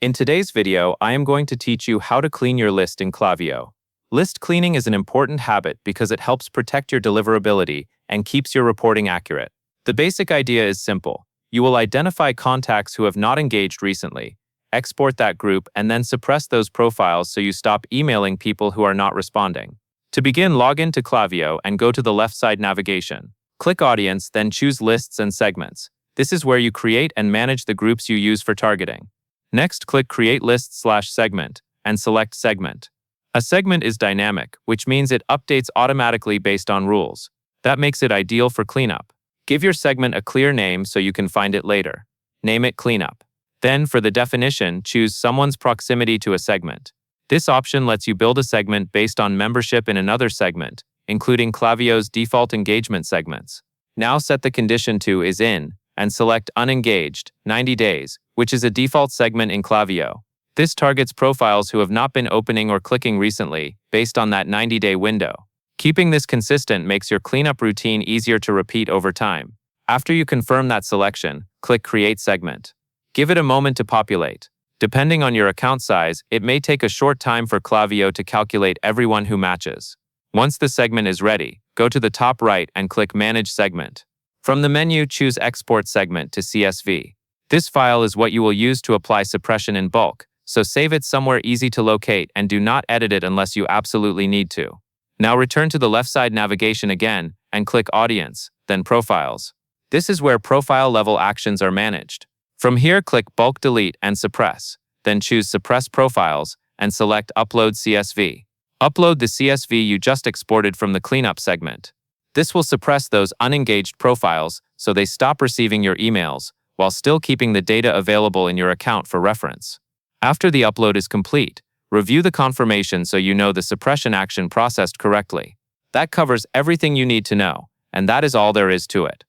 In today's video, I am going to teach you how to clean your list in Klaviyo. List cleaning is an important habit because it helps protect your deliverability and keeps your reporting accurate. The basic idea is simple. You will identify contacts who have not engaged recently, export that group, and then suppress those profiles so you stop emailing people who are not responding. To begin, log in to Klaviyo and go to the left side navigation. Click Audience, then choose Lists and Segments. This is where you create and manage the groups you use for targeting. Next, click Create List/Segment and select Segment. A segment is dynamic, which means it updates automatically based on rules. That makes it ideal for cleanup. Give your segment a clear name so you can find it later. Name it Cleanup. Then, for the definition, choose someone's proximity to a segment. This option lets you build a segment based on membership in another segment, including Klaviyo's default engagement segments. Now set the condition to Is In and select Unengaged, 90 days, which is a default segment in Klaviyo. This targets profiles who have not been opening or clicking recently, based on that 90-day window. Keeping this consistent makes your cleanup routine easier to repeat over time. After you confirm that selection, click Create Segment. Give it a moment to populate. Depending on your account size, it may take a short time for Klaviyo to calculate everyone who matches. Once the segment is ready, go to the top right and click Manage Segment. From the menu, choose Export Segment to CSV. This file is what you will use to apply suppression in bulk, so save it somewhere easy to locate and do not edit it unless you absolutely need to. Now return to the left side navigation again and click Audience, then Profiles. This is where profile-level actions are managed. From here, click Bulk Delete and Suppress, then choose Suppress Profiles and select Upload CSV. Upload the CSV you just exported from the cleanup segment. This will suppress those unengaged profiles so they stop receiving your emails, while still keeping the data available in your account for reference. After the upload is complete, review the confirmation so you know the suppression action processed correctly. That covers everything you need to know, and that is all there is to it.